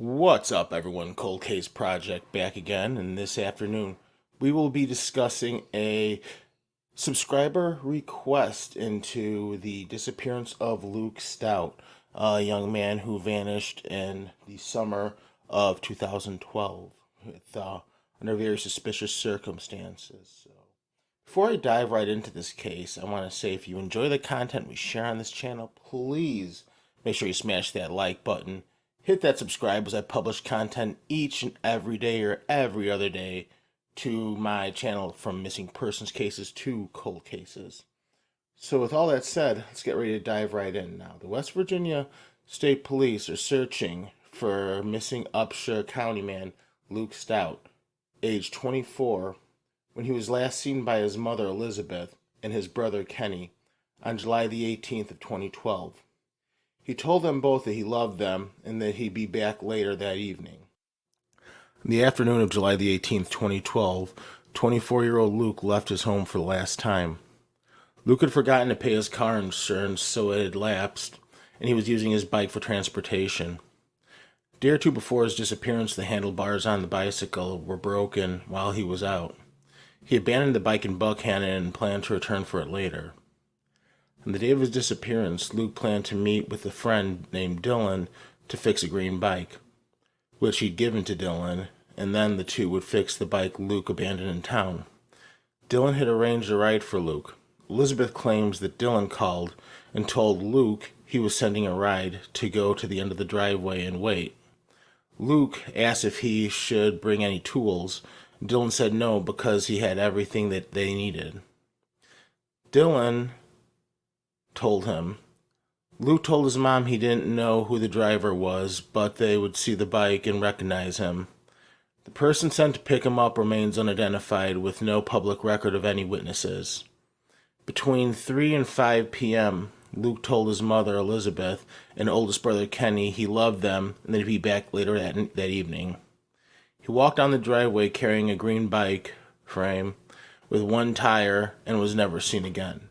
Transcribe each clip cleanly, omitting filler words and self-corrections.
What's up, everyone? Cold Case Project back again, and this afternoon we will be discussing a subscriber request into the disappearance of Luke Stout, a young man who vanished in the summer of 2012 under very suspicious circumstances. So, before I dive right into this case, I want to say if you enjoy the content we share on this channel, please make sure you smash that like button. Hit that subscribe as I publish content each and every day or every other day to my channel, from missing persons cases to cold cases. So with all that said, let's get ready to dive right in now. The West Virginia State Police are searching for missing Upshur County man Luke Stout, age 24, when he was last seen by his mother Elizabeth and his brother Kenny on July the 18th of 2012. He told them both that he loved them and that he'd be back later that evening. In the afternoon of July the 18th, 2012, 24-year-old Luke left his home for the last time. Luke had forgotten to pay his car insurance, so it had lapsed, and he was using his bike for transportation. A day or two before his disappearance, the handlebars on the bicycle were broken while he was out. He abandoned the bike in Buckhannon and planned to return for it later. On the day of his disappearance, Luke planned to meet with a friend named Dylan to fix a green bike, which he'd given to Dylan, and then the two would fix the bike Luke abandoned in town. Dylan had arranged a ride for Luke. Elizabeth claims that Dylan called and told Luke he was sending a ride to go to the end of the driveway and wait. Luke asked if he should bring any tools. Dylan said no because he had everything that they needed. Dylan told him. Luke told his mom he didn't know who the driver was, but they would see the bike and recognize him. The person sent to pick him up remains unidentified, with no public record of any witnesses. Between 3 and 5 p.m., Luke told his mother, Elizabeth, and oldest brother, Kenny, he loved them and that he'd be back later that evening. He walked down the driveway carrying a green bike frame with one tire and was never seen again.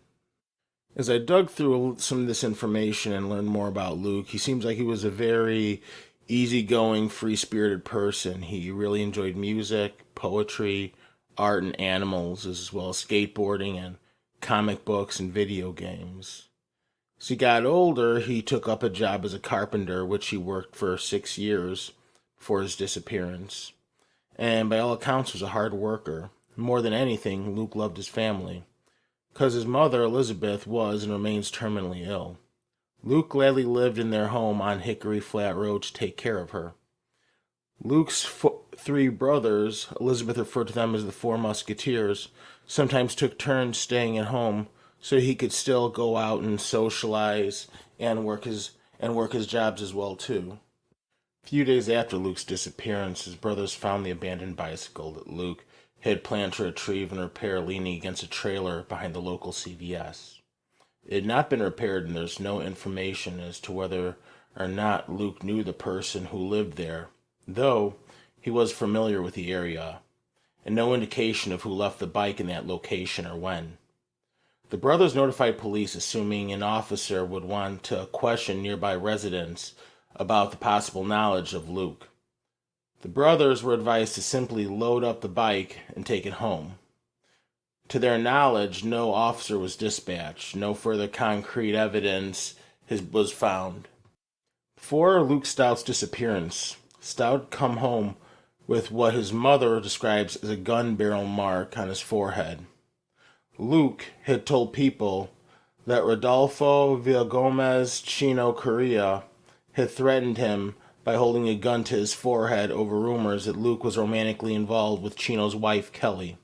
As I dug through some of this information and learned more about Luke, he seems like he was a very easygoing, free-spirited person. He really enjoyed music, poetry, art, and animals, as well as skateboarding and comic books and video games. As he got older, he took up a job as a carpenter, which he worked for 6 years before his disappearance. And by all accounts, was a hard worker. More than anything, Luke loved his family, because his mother, Elizabeth, was and remains terminally ill. Luke gladly lived in their home on Hickory Flat Road to take care of her. Luke's 3 brothers, Elizabeth referred to them as the 4 Musketeers, sometimes took turns staying at home so he could still go out and socialize and work his jobs as well too. A few days after Luke's disappearance, his brothers found the abandoned bicycle that Luke had planned to retrieve and repair leaning against a trailer behind the local CVS. It had not been repaired, and there's no information as to whether or not Luke knew the person who lived there, though he was familiar with the area, and no indication of who left the bike in that location or when. The brothers notified police, assuming an officer would want to question nearby residents about the possible knowledge of Luke. The brothers were advised to simply load up the bike and take it home. To their knowledge, no officer was dispatched. No further concrete evidence was found. Before Luke Stout's disappearance, Stout come home with what his mother describes as a gun barrel mark on his forehead. Luke had told people that Rodolfo Villagomez Chino Correa had threatened him by holding a gun to his forehead over rumors that Luke was romantically involved with Chino's wife, Kelly.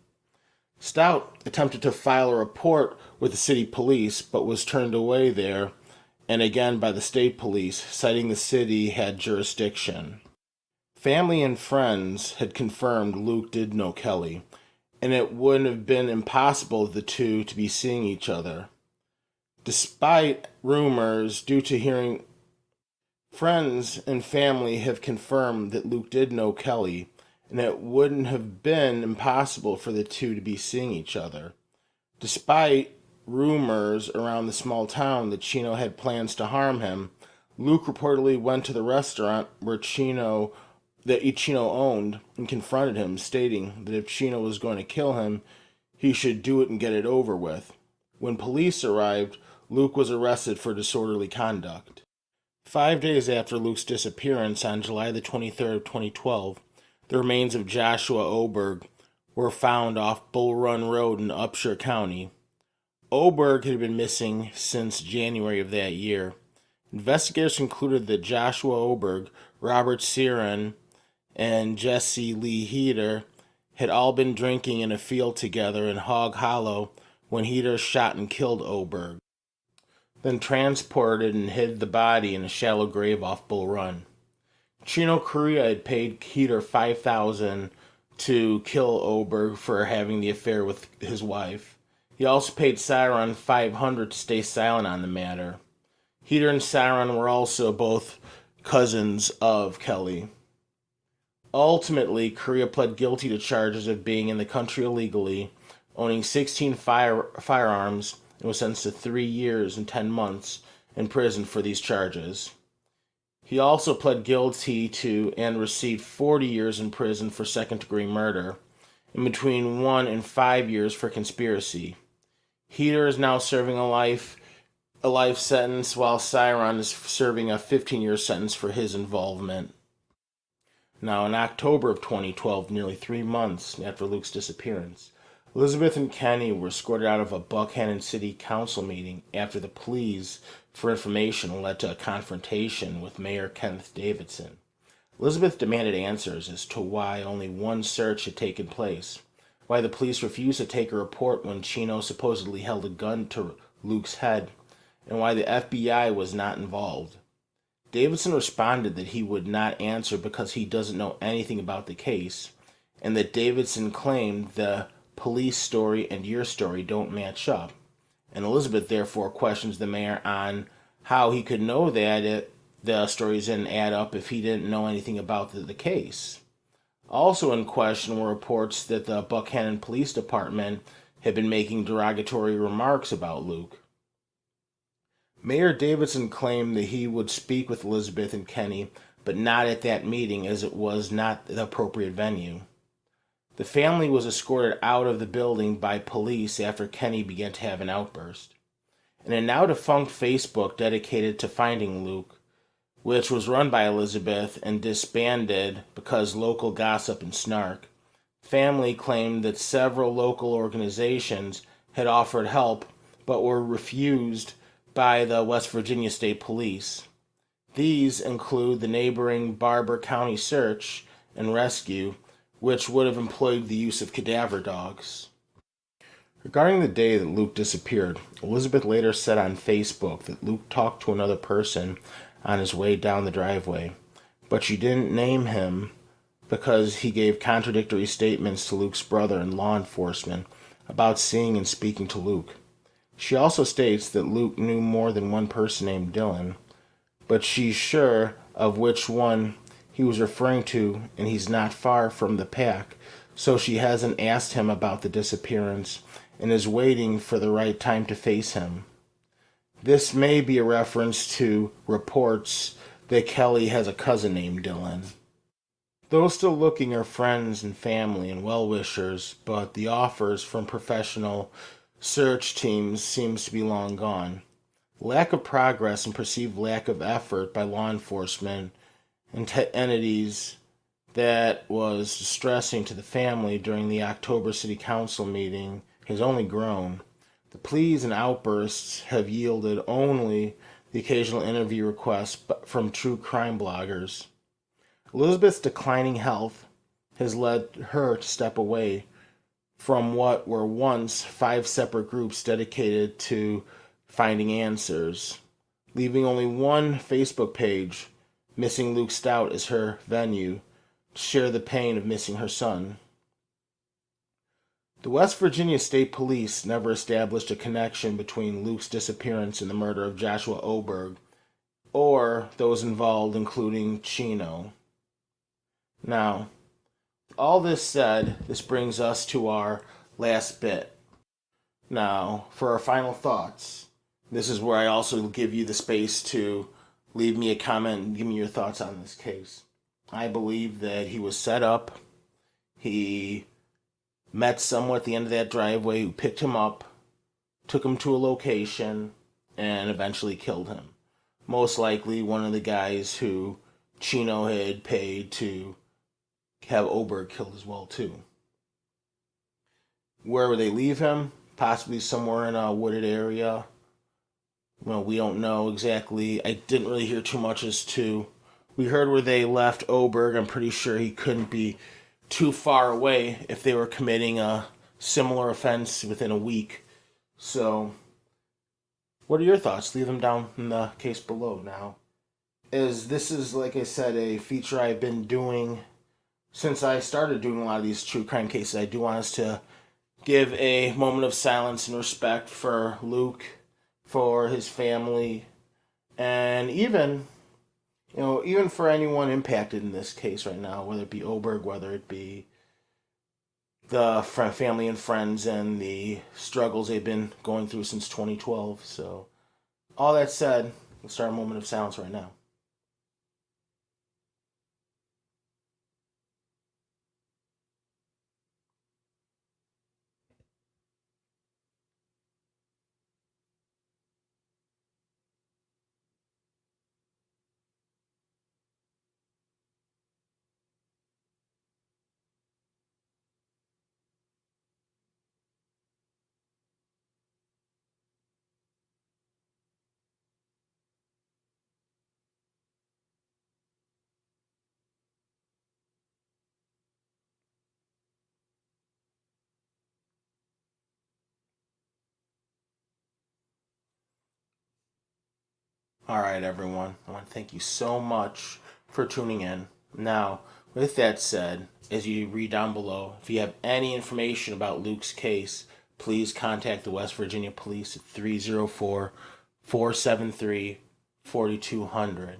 Stout attempted to file a report with the city police, but was turned away there, and again by the state police, citing the city had jurisdiction. Family and friends had confirmed Luke did know Kelly, and it wouldn't have been impossible for the two to be seeing each other. Despite rumors, due to hearing friends and family have confirmed that Luke did know Kelly, and it wouldn't have been impossible for the two to be seeing each other. Despite rumors around the small town that Chino had plans to harm him, Luke reportedly went to the restaurant that Chino owned and confronted him, stating that if Chino was going to kill him, he should do it and get it over with. When police arrived, Luke was arrested for disorderly conduct. 5 days after Luke's disappearance on July the 23rd, 2012, the remains of Joshua Oberg were found off Bull Run Road in Upshur County. Oberg had been missing since January of that year. Investigators concluded that Joshua Oberg, Robert Siren, and Jesse Lee Heater had all been drinking in a field together in Hog Hollow when Heater shot and killed Oberg, then transported and hid the body in a shallow grave off Bull Run. Chino Correa had paid Heater $5,000 to kill Oberg for having the affair with his wife. He also paid Siren $500 to stay silent on the matter. Heater and Siren were also both cousins of Kelly. Ultimately, Correa pled guilty to charges of being in the country illegally, owning 16 firearms, and was sentenced to 3 years and 10 months in prison for these charges. He also pled guilty to and received 40 years in prison for second-degree murder, and between 1 and 5 years for conspiracy. Heater is now serving a life sentence, while Siron is serving a 15-year sentence for his involvement. Now, in October of 2012, nearly 3 months after Luke's disappearance, Elizabeth and Kenny were escorted out of a Buckhannon City Council meeting after the pleas for information led to a confrontation with Mayor Kenneth Davidson. Elizabeth demanded answers as to why only one search had taken place, why the police refused to take a report when Chino supposedly held a gun to Luke's head, and why the FBI was not involved. Davidson responded that he would not answer because he doesn't know anything about the case, and that Davidson claimed the police story and your story don't match up. And Elizabeth therefore questions the mayor on how he could know that the stories didn't add up if he didn't know anything about the case. Also in question were reports that the Buckhannon Police Department had been making derogatory remarks about Luke. Mayor Davidson claimed that he would speak with Elizabeth and Kenny, but not at that meeting as it was not the appropriate venue. The family was escorted out of the building by police after Kenny began to have an outburst. In a now-defunct Facebook dedicated to finding Luke, which was run by Elizabeth and disbanded because local gossip and snark, family claimed that several local organizations had offered help but were refused by the West Virginia State Police. These include the neighboring Barber County Search and Rescue, which would have employed the use of cadaver dogs. Regarding the day that Luke disappeared, Elizabeth later said on Facebook that Luke talked to another person on his way down the driveway, but she didn't name him because he gave contradictory statements to Luke's brother and law enforcement about seeing and speaking to Luke. She also states that Luke knew more than one person named Dylan, but she's sure of which one he was referring to, and he's not far from the pack, so she hasn't asked him about the disappearance and is waiting for the right time to face him. This may be a reference to reports that Kelly has a cousin named Dylan. Those still looking are friends and family and well-wishers, but the offers from professional search teams seems to be long gone. Lack of progress and perceived lack of effort by law enforcement and entities that was distressing to the family during the October City Council meeting has only grown. The pleas and outbursts have yielded only the occasional interview requests from true crime bloggers. Elizabeth's declining health has led her to step away from what were once 5 separate groups dedicated to finding answers, leaving only one Facebook page, Missing Luke Stout, as her venue to share the pain of missing her son. The West Virginia State Police never established a connection between Luke's disappearance and the murder of Joshua Oberg, or those involved, including Chino. Now, with all this said, this brings us to our last bit. Now, for our final thoughts, this is where I also give you the space to leave me a comment and give me your thoughts on this case. I believe that he was set up. He met someone at the end of that driveway who picked him up, took him to a location, and eventually killed him. Most likely one of the guys who Chino had paid to have Oberg killed as well, too. Where would they leave him? Possibly somewhere in a wooded area. Well, we don't know exactly. I didn't really hear too much as to. We heard where they left Oberg. I'm pretty sure he couldn't be too far away if they were committing a similar offense within a week. So, what are your thoughts? Leave them down in the case below. Now, as this is, like I said, a feature I've been doing since I started doing a lot of these true crime cases. I do want us to give a moment of silence and respect for Luke, for his family, and even for anyone impacted in this case right now, whether it be Oberg, whether it be the family and friends and the struggles they've been going through since 2012. So, all that said, let's start a moment of silence right now. All right, everyone. I want to thank you so much for tuning in. Now, with that said, as you read down below, if you have any information about Luke's case, please contact the West Virginia Police at 304-473-4200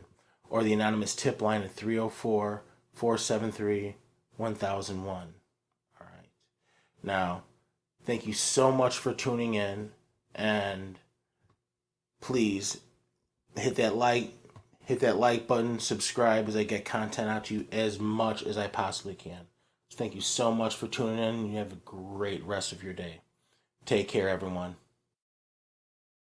or the anonymous tip line at 304-473-1001. All right. Now, thank you so much for tuning in, and please hit that like button, subscribe as I get content out to you as much as I possibly can. So thank you so much for tuning in, and you have a great rest of your day. Take care, everyone.